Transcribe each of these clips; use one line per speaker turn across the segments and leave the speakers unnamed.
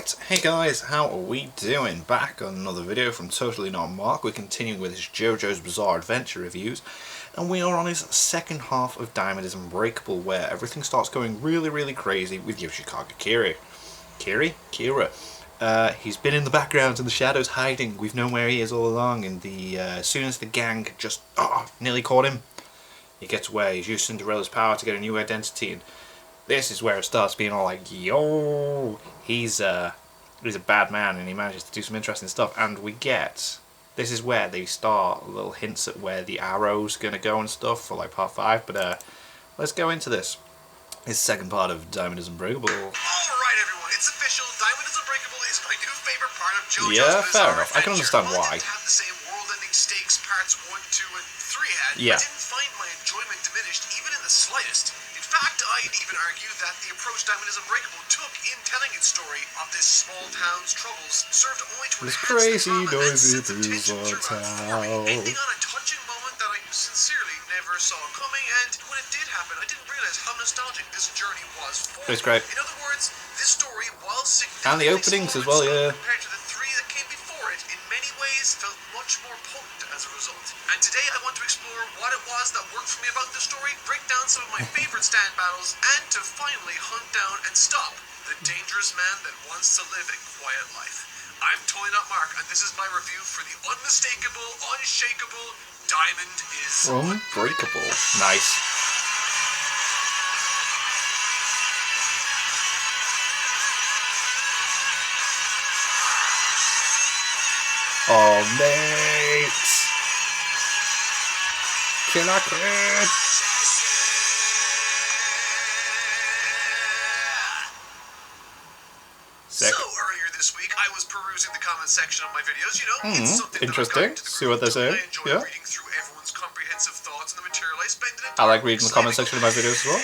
Right, hey guys, how are we doing? Back on another video from Totally Not Mark. We're continuing with his JoJo's Bizarre Adventure reviews, and we are on his second half of Diamond is Unbreakable, where everything starts going really crazy with Yoshikage Kira. He's been in the background in the shadows hiding. We've known where he is all along, and as soon as the gang just nearly caught him, he gets away. He's used Cinderella's power to get a new identity, and this is where it starts being all like, yo, he's a bad man, and he manages to do some interesting stuff. And this is where they start little hints at where the arrow's gonna go and stuff for like part 5. But let's go into this. This second part of Diamond is Unbreakable.
Alright everyone, it's official. Diamond is Unbreakable is my new favorite part of JoJo's
Yeah, fair
Bizarre
enough. I can understand
Adventure.
why.
It didn't have the same world-ending stakes parts 1, 2, and 3 had.
Yeah.
I didn't find my enjoyment diminished even in the slightest. In fact, I'd even argue that the approach Diamond is Unbreakable took in telling its story of this small town's troubles served only to
This
enhance
crazy,
the drama and
noisy
sense of tension throughout the story,
town.
ending on a touching moment that I sincerely never saw coming, and when it did happen, I didn't realize how nostalgic this journey was for me.
It's great.
In other words, this story, while
And the openings as well, yeah.
compared to the 3 that came before it, in many ways felt much more potent as a result. And today I want to explore what it was that worked for me about the story, break down some of my favorite stand battles, and to finally hunt down and stop the dangerous man that wants to live a quiet life. I'm Totally Not Mark, and this is my review for the unmistakable, unshakable Diamond is
Unbreakable. Nice. Oh, mates! Killer Kid! Sick.
So, earlier this week, I was perusing the comment section of my videos. You know, it's something
Interesting.
that I've
See what they say.
I enjoy
Yeah.
reading through everyone's comprehensive thoughts on the material I spend in it.
I like reading the comment section of my videos as well.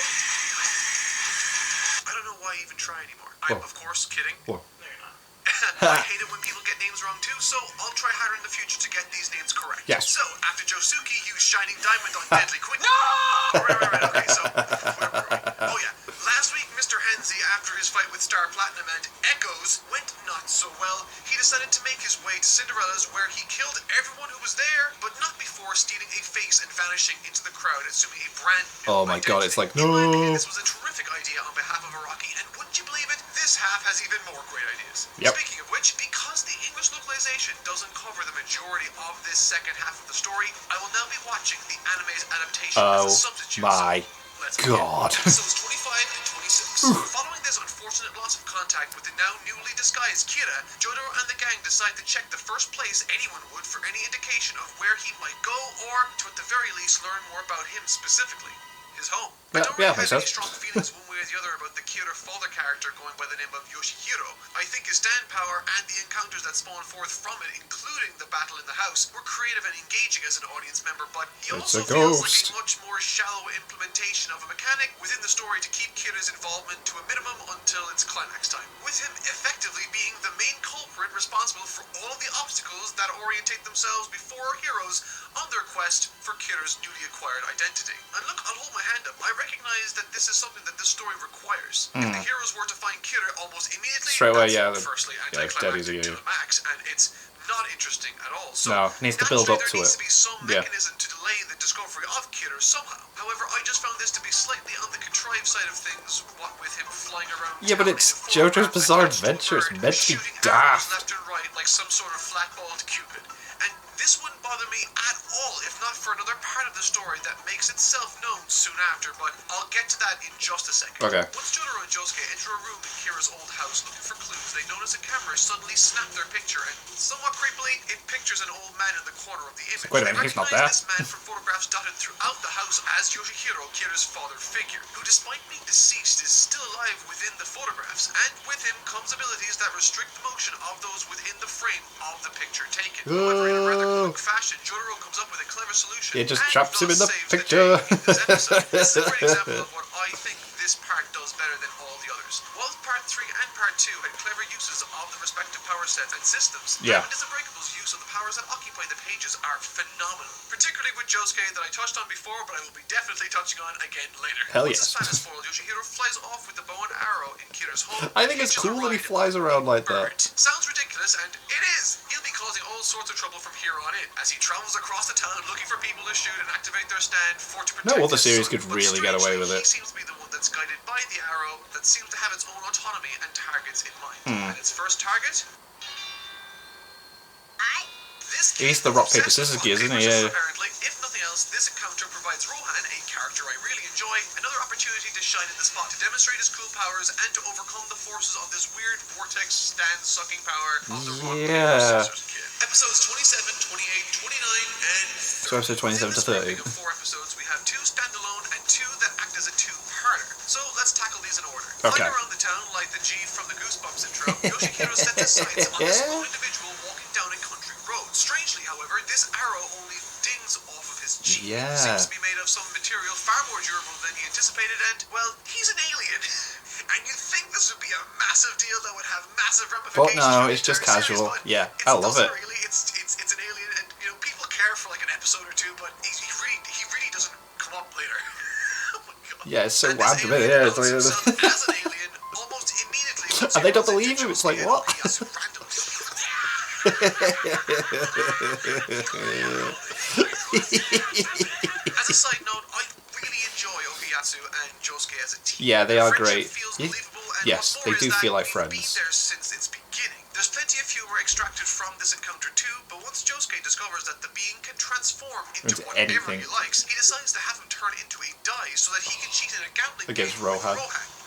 I don't know why I even try anymore.
Whoa.
I'm, of course, kidding.
Whoa.
No, you're not. I hate it when people get names wrong too, so I'll try harder in the future to get these names correct.
Yes.
So, after Josuke used Shining Diamond on Deadly Quick... No! Right. Okay, so... Where were we? Oh, yeah. Last week, Mr. Henzi, after his fight with Star Platinum and Echoes, went not so well. He decided to make his way to Cinderella's, where he killed everyone who was there, but not before stealing a face and vanishing into the crowd, assuming a brand new
Oh my god, it's like, no!
In my opinion, this was a terrific idea on behalf of Araki, and wouldn't you believe it, this half has even more great ideas.
Yep.
Speaking of which, because the English localization doesn't cover the majority of this second half of the story, I will now be watching the anime's adaptation as a substitute.
My
Let's
god.
begin. Episodes 25 and 26. Following this unfortunate loss of contact with the now newly disguised Kira, Jotaro and the gang decide to check the first place anyone would for any indication of where he might go, or to at the very least learn more about him specifically. His home. I don't really have any strong feelings one way or the other about the Kira father character going by the name of Yoshihiro. I think his stand power and the encounters that spawn forth from it, including the battle in the house, were creative and engaging as an audience member, but he also feels like a much more shallow implementation of a mechanic within the story to keep Kira's involvement to a minimum until its climax time, with him effectively being the main culprit responsible for all of the obstacles that orientate themselves before heroes on their quest for Kira's newly acquired identity. And look, I'll hold my hand up. I recognize that this is something that this story requires. If the heroes were to find Kira almost immediately,
straight away,
firstly anticlimactic to the max, and it's not interesting at all. So
no, it needs to build up to it.
There needs to be some mechanism to delay the discovery of Kira somehow. However, I just found this to be slightly on the contrived side of things, what with him flying around.
Yeah, but it's JoJo's Bizarre Adventure. It's meant to be daft.
Left and right like some sort of flat-balled Cupid. And this wouldn't bother me at all if not for another part of the story that makes itself known soon after, but I'll get to that in just a second.
Okay.
Once Jotaro and Josuke enter a room in Kira's old house looking for clues, they notice a camera suddenly snap their picture, and somewhat creepily, it pictures an old man in the corner of the image.
Wait a minute, he's not there.
This man from photographs dotted throughout the house as Yoshihiro, Kira's father figure, who despite being deceased is still alive within the photographs, and with him comes abilities that restrict the motion of those within the frame of the picture taken. However, in a rather quick fashion, Jotaro comes up with a clever solution.
It just
and
traps him in the
saves
picture.
day in this episode. This is a great example of what I think this part does better than all the others. While part 3 and Part 2 had clever uses of the respective power sets and systems.
Yeah.
And Unbreakable's use of the powers that occupy the pages are phenomenal. Particularly with Josuke that I touched on before, but I will be definitely touching on again later.
Hell
Once
yes.
his plan is foiled, Yoshihiro flies off with the bow and arrow in Kira's home.
I think it's cool that he flies around like that.
Sounds ridiculous, and it is. He'll be causing all sorts of trouble from here on in, as he travels across the town looking for people to shoot and activate their stand for to protect
No other
his
series
son.
could
But
really get away with
strangely,
it.
He seems to be the one that's guided by the arrow that seems to have its own autonomy and targets in mind. And its first target?
He's the rock, paper, scissors gears, isn't he? Yeah.
Apparently, if nothing else, this encounter provides Rohan, a character I really enjoy, another opportunity to shine in the spot, to demonstrate his cool powers, and to overcome the forces of this weird vortex stand-sucking power of the rock, paper, scissors kid. Episodes 27, 28, 29, and 30.
So episode 27 to 30.
Of 4 episodes, we have 2 standalone and 2 that act as a two-parter. So let's tackle these in order.
Okay.
Flying around the town like the G from the Goosebumps intro, Yoshihiro set his sights on this lone individual walking down a country road. Strangely, however, this arrow only dings off of his cheek.
Yeah.
Seems to be made of some material far more durable than he anticipated, and, well, he's an alien. And you'd think this would be a massive deal that would have massive
But
ramifications.
no, it's just casual. Yeah, I love it.
Really, it's an alien, and you know people care for like an episode or two, but he really doesn't come up later. Oh my god.
Yeah, it's so
And this
random,
alien
yeah.
develops himself as an alien almost immediately.
And they don't believe him. It's like, what?
Yes, randomly. As a side note, I really enjoy Okuyatsu and Josuke as a team.
Yeah, they are
Friendship
great.
feels
You-
believable, and
yes,
what's
they
more
do
is that
feel like
we've
friends.
been there since its beginning. There's plenty of humor extracted from this encounter too, but once Josuke discovers that the being can transform into
Into
whatever
anything.
he likes, he decides to have him turn into a die so that he can cheat in a gambling
Against
game with
Rohan.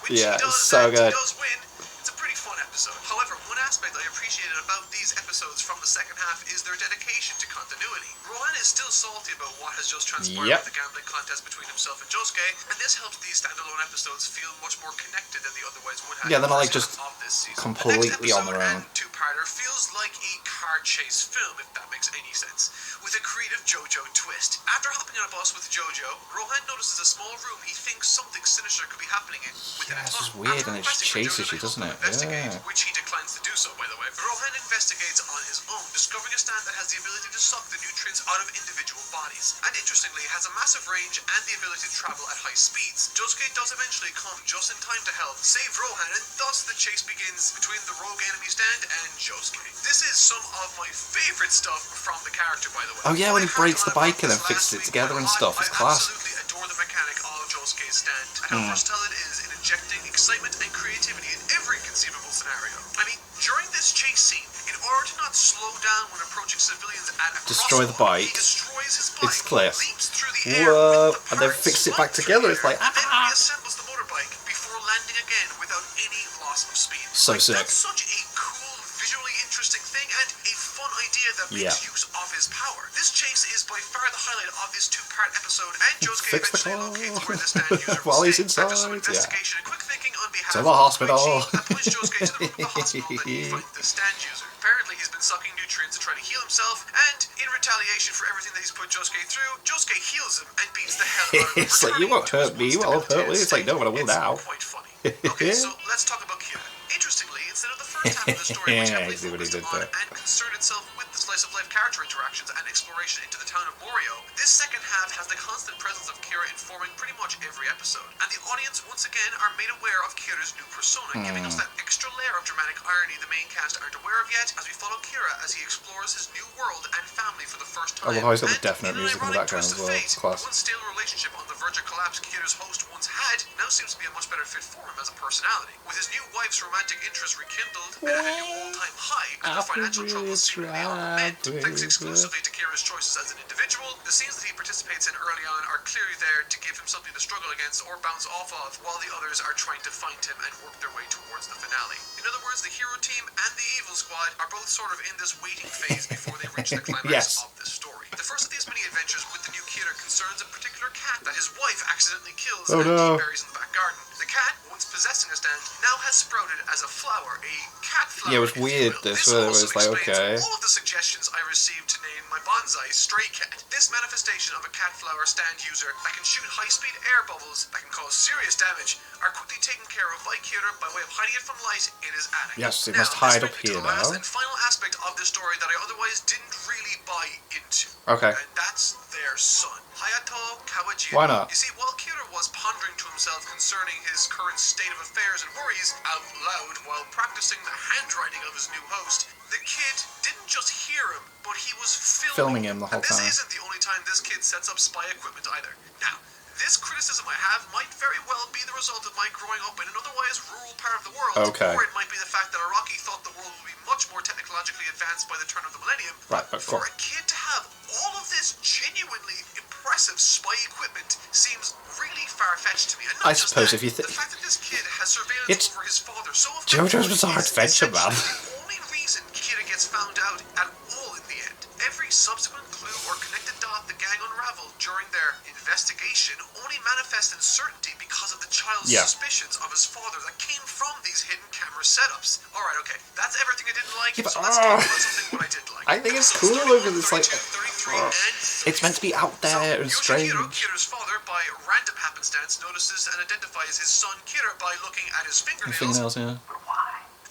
which
Yeah,
he does,
it's so
and
good.
he does win. It's a pretty fun episode. However, one aspect I appreciated about these episodes from the second half is their dedication to continuity. Rohan is still salty about what has just transpired
Yep.
with the gambling contest between himself and Josuke, and this helps these standalone episodes feel much more connected than they otherwise would have.
Yeah, they're not, like,
in the
just
first half of this season.
completely
The next
on their
episode
own.
and two-parter feels like a car chase film, if that makes any sense, with a creative JoJo twist. After hopping on a bus with JoJo, Rohan notices a small room he thinks something sinister could be happening in within
Yeah,
a
it's just
tunnel.
weird,
After
and it just
requesting for
chases
JoJo
you,
to help
doesn't
him
it?
investigate,
Yeah.
which he declines to do so, by the way. Rohan investigates on his own, discovering a stand that has the ability to suck the nutrients out of individual bodies, and interestingly has a massive range and the ability to travel at high speeds. Josuke does eventually come just in time to help save Rohan, and thus the chase begins between the rogue enemy stand and Josuke. This is some of my favorite stuff from the character, by the way.
Oh yeah, when he
I
breaks the
harped on
bike and then
this
fixes
last
it
week
together
a
and
lot.
stuff. It's
I
class.
absolutely adore the mechanic of Josuke's stand and how versatile it is in injecting excitement and creativity in every conceivable scenario. I mean, during this chase scene, in order to not slow down when approaching civilians at a
Destroy the
crosswalk,
bike.
he destroys his bike,
It's class.
leaps through the air
Whoa,
with the
and then
parts,
fix it back
flies
together.
through
It's
the
like,
air, and then reassembles the motorbike before landing again without any loss of speed.
So sick.
That's such a cool, visually interesting thing and a fun idea that makes use of his power. This chase is by far the highlight of this two-part episode, and Josuke
Fix the
eventually
car.
locates where the stand user will
While he's
stay. After some
inside, yeah.
investigation and quick thinking on behalf
To
of
the hospital.
that points Josuke to the room of the hospital that he finds the stand user. Apparently he's been sucking nutrients to try to heal himself, and in retaliation for everything that he's put Josuke through, Josuke heals him and beats the hell out of him.
It's like, you won't hurt me, well, I'll hurt you. It's like, no, but I will now.
It's quite funny. Okay, so let's talk about Kira. Interestingly, instead of the first half of the story, which heavily
See what he
focused
did
on
there.
and concerned itself with the slice of life character interactions and exploration into the town of Morio, this second half has the constant presence of Kira informing pretty much every episode, and the audience once again are made aware of Kira's new persona, giving us that extra layer of dramatic irony the main cast aren't aware of yet, as we follow Kira as he explores his new world and family for the first
I
time.
love how he's got the
And
definite
in an
music in the
ironic
background
twist
as
of
well.
fate,
It's class.
the once stale relationship on the verge of collapse Kira's host once had now seems to be a much better fit for him as a personality. With his new wife's romantic interest rekindled and at a new all-time high, and the financial troubles seemingly all meant, thanks exclusively to Kira's choices as an individual, the scenes that he participates in early on are clearly there to give him something to struggle against or bounce off of, while the others are trying to find him and work their way towards the finale. In other words, the hero team and the evil squad are both sort of in this waiting phase before they reach the climax
Yes.
of this story. The first of these mini adventures with the new Kira concerns a particular cat that his wife accidentally kills
Oh,
and
no.
he buries in the back garden. The cat, once possessing a stand, now has sprouted as a flower, a cat flower.
Yeah, it was
if you
weird,
will.
this
This
where it
also
was like,
explains
okay.
all of the suggestions I received to name my bonsai stray cat. This manifestation of a cat flower stand user that can shoot high-speed air bubbles that can cause serious damage are quickly taken care of by Kira by way of hiding it from light in his attic.
Yes, it
now,
must hide
this
up
brings me to
here
the last
now.
and final aspect of the story that I otherwise didn't really buy into.
Okay.
And that's their son, Hayato Kawajiri.
Why not?
You see, while Kira was pondering to himself concerning his current state of affairs and worries out loud while practicing the handwriting of his new host, the kid didn't just hear him, but he was filming
Him the whole
and this
time.
isn't the only time this kid sets up spy equipment either. Now, this criticism I have might very well be the result of my growing up in an otherwise rural part of the world,
Okay.
or it might be the fact that Araki thought the world would be much more technologically advanced by the turn of the millennium.
Right, but
For a kid to have all of this genuinely impressive spy equipment seems really far-fetched to me. And not
I
just
suppose
that,
if you
the fact that this kid has surveillance
It's
over his father so
JoJo's
effectively
Bizarre
is
Adventure, man.
essentially the only reason Kira gets found out at all in the end. Every subsequent clue or connected dot the gang unraveled during their investigation only manifest in certainty because of the child's suspicions of his father that came from these hidden camera setups. Alright, okay, that's everything I didn't like,
Yeah, but,
so let's talk about something what I did like.
I think it's
Episodes
cool because
31,
it's like
32, 33, and
it's meant to be out there and strange.
Kira's father, by random happenstance, notices and identifies his son Kira by looking at his fingernails.
Yeah.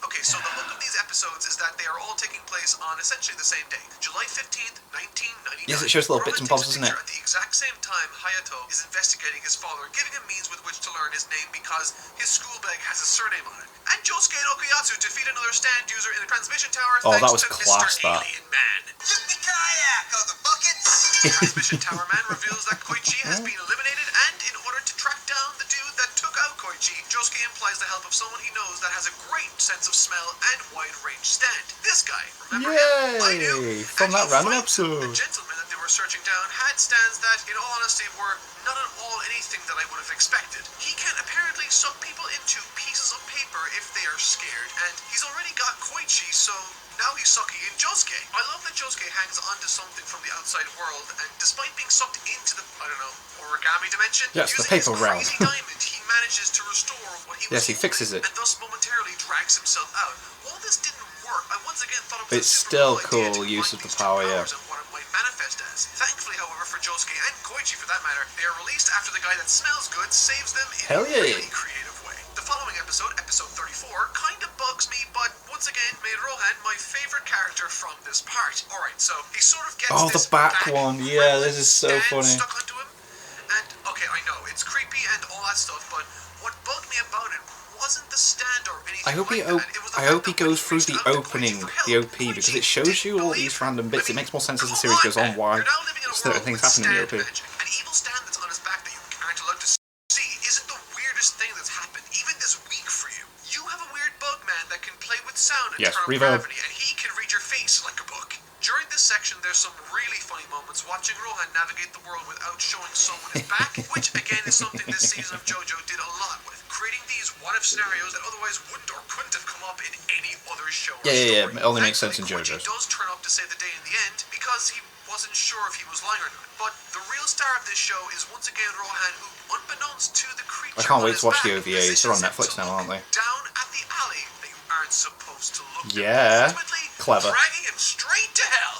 Okay, so the hook of these episodes is that they are all taking place on essentially the same day, July 15th, 1999.
Yes, it shows little bits and bobs, doesn't it?
At the exact same time, Hayato is investigating his father, giving him means with which to learn his name because his school bag has his surname on it. And Josuke and Okuyatsu defeat another stand user in a transmission tower
Oh,
thanks
that was
to
class,
Mr.
that.
Alien Man. Yippee-ki-yak, oh, the buckets! The transmission tower man reveals that Koichi has been eliminated, and in order to track down the dude that took out Koichi, Josuke implies the help of someone he knows that has a great sense of smell and wide-range stand. This guy, remember him? I do.
From
And
that
he
random
finds the
episode.
gentleman that they were searching down had stands that, in all honesty, were not at all anything that I would have expected. He can apparently suck people into pieces of paper if they are scared, and he's already got Koichi, so now he's sucking in Josuke. I love that Josuke hangs onto something from the outside world, and despite being sucked into the, I don't know, origami dimension,
Yes, the
using
paper
his
realm.
crazy diamond, he manages to restore what he was
Yes, he fixes
holding,
it.
and thus momentarily drags himself out. While this didn't work, I once again thought it was
It's
a super
still
cool idea
cool
to
use
combine
of the
these two
power, yeah.
powers and what it might manifest as. Thankfully, however, for Josuke and Koichi for that matter, they are released after the guy that smells good saves them in
Hell
a
yeah.
really creative way. The following episode, episode 34, kind of bugs me, but once again made Rohan my favorite character from this part. Alright, so he sort of gets
Oh, the
this
back
back
one. Yeah, this is so
stand
funny.
stuck onto him. And, okay, I know, it's creepy and all that stuff, but what bugged me about it wasn't the stand or anything
I hope he
like that. It was the
I
fact
hope he
that when
goes through
reached
the
out to
opening,
Koichi for help,
the OP, because it
Koichi
shows
didn't
you all
believe
these
him.
random bits. It
I mean,
makes more sense as the
come
series
on,
goes on
man.
why
You're now living in a
certain
world
things
with
happen in the
stand
OP.
magic. An evil stand that's on his back that you aren't allowed to see isn't the weirdest thing that's happened, even this week for you. You have a weird bug man that can play with sound and
Yes,
turn on
reverb.
gravity, and he can read your face like a book. During this section, there's some really funny moments watching Rohan navigate the world without showing someone his back, which again is something this season of JoJo did a lot with, creating these what-if scenarios that otherwise wouldn't or couldn't have come up in any other show or
Yeah.
story.
It only makes sense in
Thankfully,
JoJo's.
Koichi does turn up to save the day in the end because he wasn't sure if he was lying or not. But the real star of this show is once again Rohan, who, unbeknownst to the creature
I can't
on
wait
his
to watch the
back,
OVAs. They're on
positions him
Netflix
to
now, aren't they?
look down at the alley that you aren't supposed to look at.
Yeah.
Ultimately,
Clever.
dragging him straight to hell.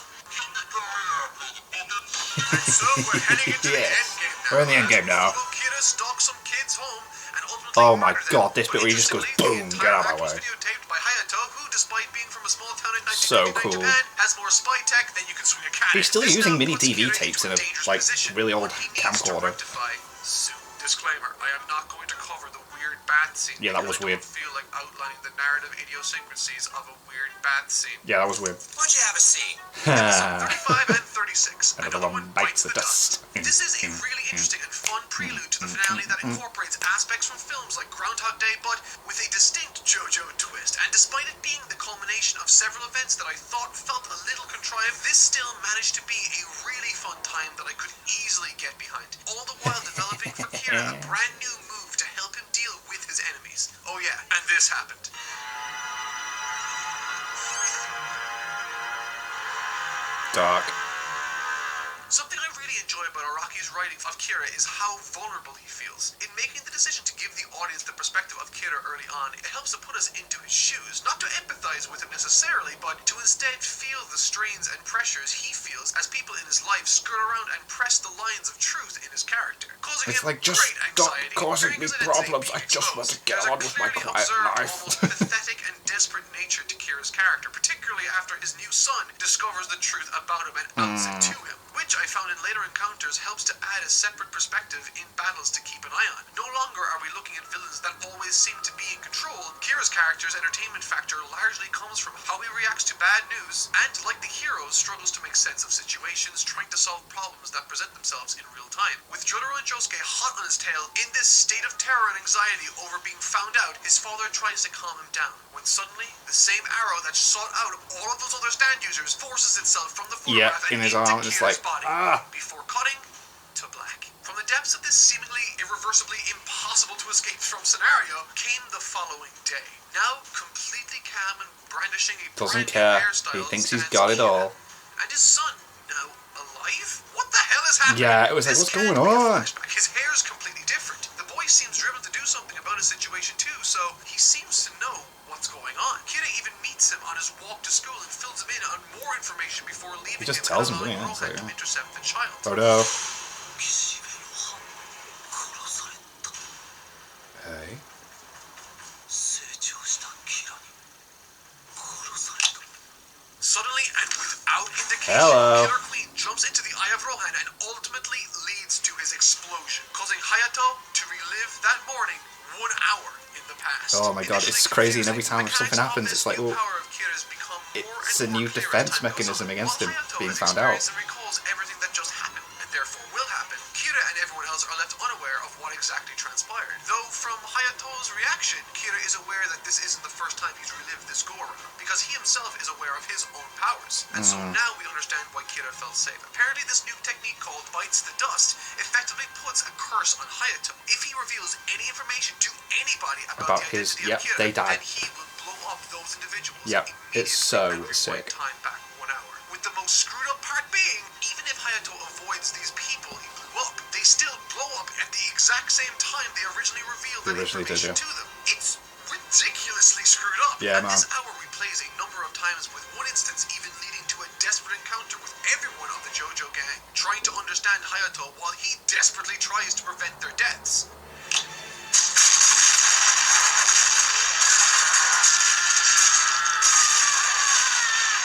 And so we're heading into
Yes.
the end game now.
We're in the end game now.
Little Kira stalks some kids home and ultimately
Oh my
murders
God,
them.
this bit
But
where he just goes,
interestingly,
boom,
the
get out of
entire
my
act was
way.
videotaped by Hayato, who, despite being from a small town in
So
1999
cool.
Japan, has more spy tech than you can swing a cat.
He's still
This
using
now
mini
puts
DV
Kira
tapes
into
in a,
dangerous
like,
position,
really old
what he needs to
camcorder.
rectify soon. Disclaimer, I am not going to cover the weird bath scene.
Yeah, that was
because I
weird.
don't feel like outlining the narrative idiosyncrasies of a weird bath scene.
Yeah, that was weird.
Why'd you have a scene? Episode 35 and 36.
Another one bites the dust.
This is a really interesting and fun prelude to the finale that incorporates aspects from films like Groundhog Day, but with a distinct JoJo twist. And despite it being the culmination of several events that I thought felt a little contrived, this still managed to be a really fun time that I could easily get behind. All the while developing for Kira a brand new move to help him deal with his enemies. Oh yeah, and this happened.
Dark.
Something I really enjoy about Araki's writing of Kira is how vulnerable he feels. In making the decision to give the audience the perspective of Kira early on, it helps to put us into his shoes, not to empathize with him necessarily, but to instead feel the strains and pressures he feels as people in his life skirt around and press the lines of truth in his character, causing
It's
him
like, just
great
stop
anxiety.
causing me
his identity
problems.
being
I just want to get
There's
on
a
with my
clearly
quiet
observed,
life.
almost pathetic and desperate nature to Kira's character, particularly after his new son discovers the truth about him and outs it to him, which I found in later encounters helps to add a separate perspective in battles to keep an eye on. No longer are we looking at villains that always seem to be in control. Kira's character's entertainment factor largely comes from how he reacts to bad news, and like the heroes, struggles to make sense of situations, trying to solve problems that present themselves in real time. With Jotaro and Josuke hot on his tail, in this state of terror and anxiety over being found out, his father tries to calm him down, when suddenly, the same arrow that sought out all of those other stand users forces itself from the photograph and
in his
into
arm, and it's
Kira's
like,
body, before cutting to black. From the depths of this seemingly irreversibly impossible to escape from scenario came the following day. Now completely calm and brandishing a
Doesn't
brand new
care.
hairstyle,
He thinks he's
stands
got it
Kira.
all.
And his son, now alive? What the hell is happening?
Yeah, it was like,
This
what's
can't
going
be a
on?
flashback. His hair's completely different. The boy seems driven to do something about his situation too, so he seems to know what's going on. Kira even meets him on his walk to school and fills him in on more information before leaving
He just
him
tells
and
him,
allowing
yeah, it's
Rohan
like,
to intercept the child.
Photo. Hey.
Suddenly and without indication,
Hello.
Killer Queen jumps into the eye of Rohan and ultimately leads to his explosion, causing Hayato to relive that morning 1 hour in the past.
Oh my god, it's crazy, and every time something happens, it's like, oh, it's a new defense mechanism against him being found out.
And recalls everything that just happened, and therefore will happen. Kira and everyone else are left unaware of what exactly transpired. Though from Hayato's reaction, Kira is aware that this isn't the first time he's relived this go-around, because he himself is aware of his own powers. And so now we understand why Kira felt safe. Apparently this new technique called Bites the Dust effectively puts a curse on Hayato. If he reveals any information to anybody about the
his,
identity of Kira,
they die.
then he will blow up those individuals.
Yep, it's so
immediately and
sick.
rewind time back 1 hour. With the most screwed up part being, even if Hayato avoids these people he blew up, they still blow up at the exact same time they originally revealed that information to them. It's ridiculously screwed up.
Yeah,
and
man.
this hour replays a number of times, with one instance even leading to a desperate encounter with everyone of the JoJo gang, trying to understand Hayato while he desperately tries to prevent their deaths.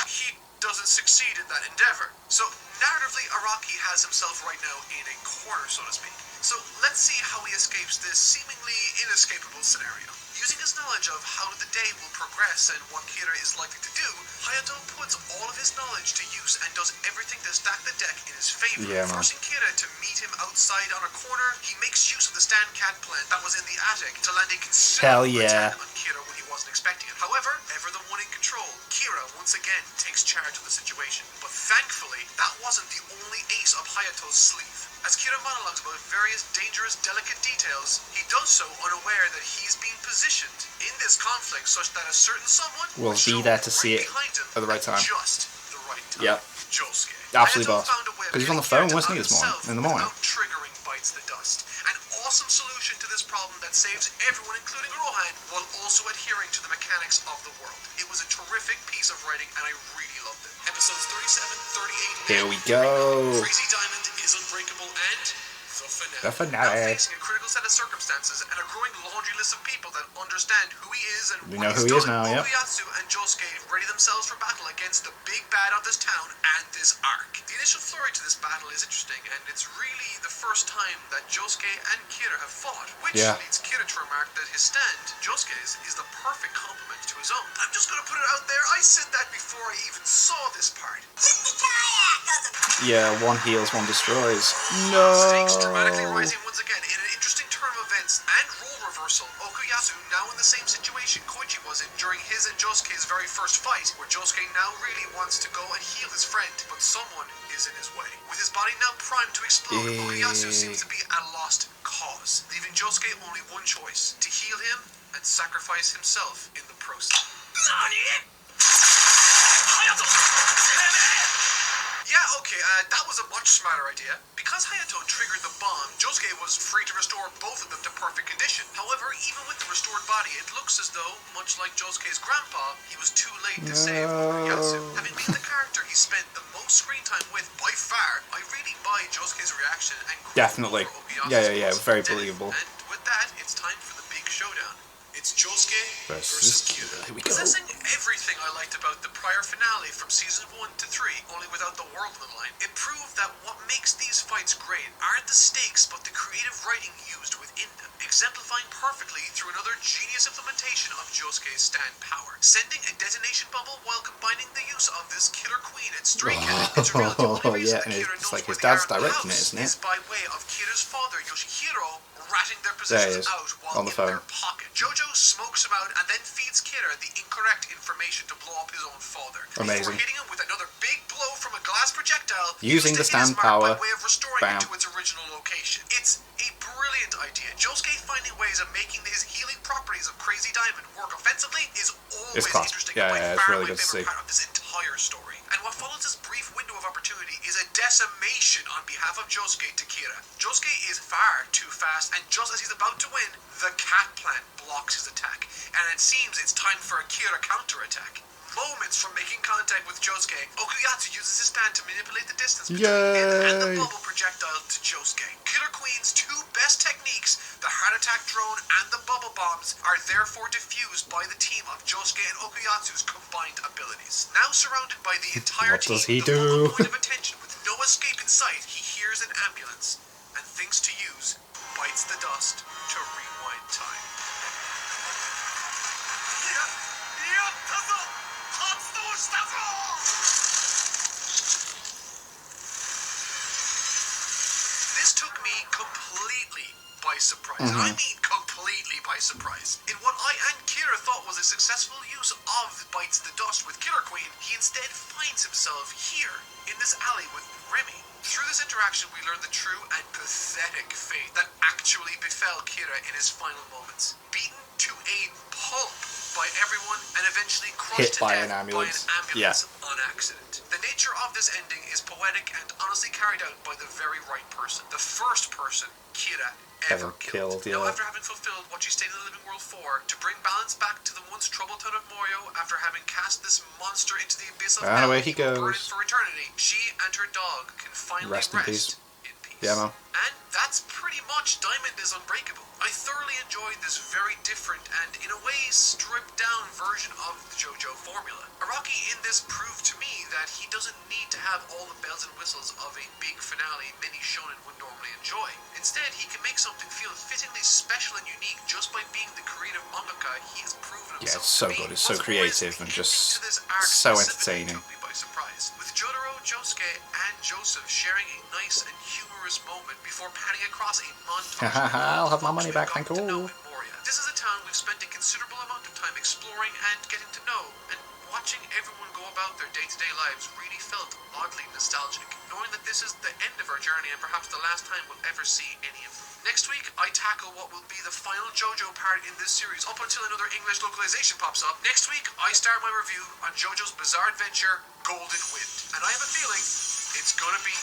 He doesn't succeed in that endeavor. So narratively, Araki has himself right now in a corner, so to speak. So let's see how he escapes this seemingly inescapable scenario. Using his knowledge of how the day will progress and what Kira is likely to do, Hayato puts all of his knowledge to use and does everything to stack the deck in his favor.
Yeah, man.
Forcing Kira to meet him outside on a corner, he makes use of the stand cat plant that was in the attic to land a
Hell
considerable
yeah.
attack on Kira when he wasn't expecting it. However, ever the one in control, Kira once again takes charge of the situation. But thankfully, that wasn't the only ace up Hayato's sleeve. As Kira monologues about various dangerous, delicate details, he does so unaware that he's being positioned in this conflict such that a certain someone
Will be
show
there to
right
see it
behind him
at the right time.
Just the right time.
Yep.
Josuke.
Absolutely
Hayato
boss.
found a way of
Because he's on the
getting
phone,
Kira to
wasn't he,
out
this morning?
himself
In the morning.
without triggering Bites the Dust. An awesome solution to this problem that saves everyone, including Rohan, while also adhering to the mechanics of the world. It was a terrific piece of writing, and I really loved it. Episodes 37, 38,
Here we go.
Crazy Diamond is Unbreakable, and
The finale.
Now facing a critical set of circumstances and a growing laundry list of people that understand who he is and
We
what
know
he's
who he is
done,
now, yep.
Okuyatsu and Josuke ready themselves for battle against the big bad of this town and this arc. The initial flurry to this battle is interesting, and it's really the first time that Josuke and Kira have fought, which leads Kira to remark that his stand, Josuke's, is the perfect complement to his own. I'm just gonna put it out there, I said that before I even saw this part.
Yeah, one heals, one destroys.
Stakes dramatically
No.
rising once again in an interesting turn of events and role reversal. Okuyasu now in the same situation Koichi was in during his and Josuke's very first fight, where Josuke now really wants to go and heal his friend, but someone is in his way. With his body now primed to explode, Okuyasu seems to be at a lost cause, leaving Josuke only one choice: to heal him and sacrifice himself in the process. Yeah, okay, that was a much smarter idea. Because Hayato triggered the bomb, Josuke was free to restore both of them to perfect condition. However, even with the restored body, it looks as though, much like Josuke's grandpa, he was too late to save Okuyasu. spent the most screen time with by far, I really buy Josuke's reaction and
Definitely. Yeah. Very believable.
And with that, it's time for the big showdown. It's Josuke versus Kira.
Here we go.
Possessing everything I liked about the prior finale from season 1 to 3, only without the world on the line, it proved that what makes these fights great aren't the stakes but the creative writing used within them, exemplifying perfectly through another genius implementation of Josuke's stand power, sending a detonation bubble while combining the use of this killer queen and stray cat into reality. The only reason that Kira knows
like his
where
dad's
they are in the
directing it,
house
isn't it?
is by way of Kira's father, Yoshihiro, ratting their possessions out while
on the
in
phone.
their pocket. JoJo smokes him out and then feeds Kira the incorrect information to blow up his own father.
Amazing.
Before hitting him with another big blow from a glass projectile,
using the
used to hit his
stand
mark
power.
by way of restoring
Bam.
it to its original location. It's a brilliant idea. Josuke finding ways of making his healing properties of Crazy Diamond work offensively is always interesting.
Yeah,
and by
it's
far
really
my
good to see.
favorite part of this entire story. And what follows this brief window of opportunity is a decimation on behalf of Josuke to Kira. Josuke is far too fast, and just as he's about to win, the cat plant blocks his attack, and it seems it's time for a Kira counterattack. Moments from making contact with Josuke, Okuyatsu uses his stand to manipulate the distance between him and the bubble projectile to Josuke. Killer Queen's two best techniques, the heart attack drone and the bubble bombs, are therefore diffused by the team of Josuke and Okuyatsu's combined abilities. Now surrounded by the entire team, the focal point of attention with no escape in sight, he hears an ambulance and thinks to use Bites the Dust to rewind time. This took me completely by surprise. And I mean completely by surprise. In what I and Kira thought was a successful use of Bites the Dust with Killer Queen, he instead finds himself here, in this alley with Remy. Through this interaction, we learn the true and pathetic fate that actually befell Kira in his final moments. Beaten to a pulp by everyone and eventually crushed to
by
death
an ambulance.
on accident. The nature of this ending is poetic and honestly carried out by the very right person. The first person Kira ever killed. Now, after having fulfilled what she stayed in the living world for, to bring balance back to the once troubled town of Morio, after having cast this monster into the abyss of hell,
away he
burning
goes.
for eternity, she and her dog can finally
Rest in peace. Yeah, man.
And that's pretty much Diamond is Unbreakable. I thoroughly enjoyed this very different and, in a way, stripped down version of the JoJo formula. Araki in this proved to me that he doesn't need to have all the bells and whistles of a big finale many shonen would normally enjoy. Instead, he can make something feel fittingly special and unique just by being the creative mangaka he has proven himself.
Yeah, it's so good. It's so creative and just so entertaining.
Took me by surprise. With Jotaro, Josuke, and Joseph sharing a nice and humorous moment before panning across a montage.
I'll have my money back, thank you.
This is a town we've spent a considerable amount of time exploring and getting to know, and watching everyone go about their day-to-day lives really felt oddly nostalgic, knowing that this is the end of our journey and perhaps the last time we'll ever see any of them. Next week, I tackle what will be the final JoJo part in this series, up until another English localization pops up. Next week, I start my review on JoJo's bizarre adventure, Golden Wind, and I have a feeling it's gonna be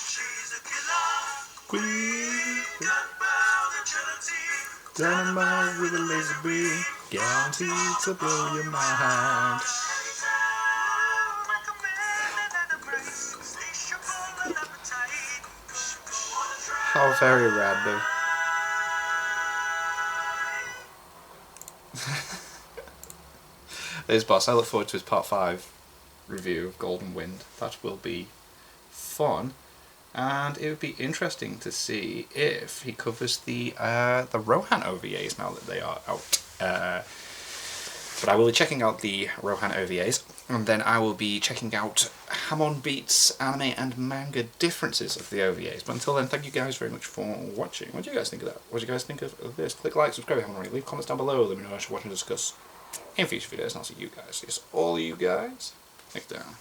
Dynamite with a laser beam, guaranteed to blow your mind. How very random. There's Boss. I look forward to his part 5 review of Golden Wind. That will be fun. And it would be interesting to see if he covers the Rohan OVAs now that they are out. But I will be checking out the Rohan OVAs, and then I will be checking out Hamon Beats anime and manga differences of the OVAs. But until then, thank you guys very much for watching. What do you guys think of that? What do you guys think of this? Click like, subscribe if you haven't already. Leave comments down below. Let me know what you should watch and discuss in future videos, and I'll see you guys. Yes, all you guys. Next down.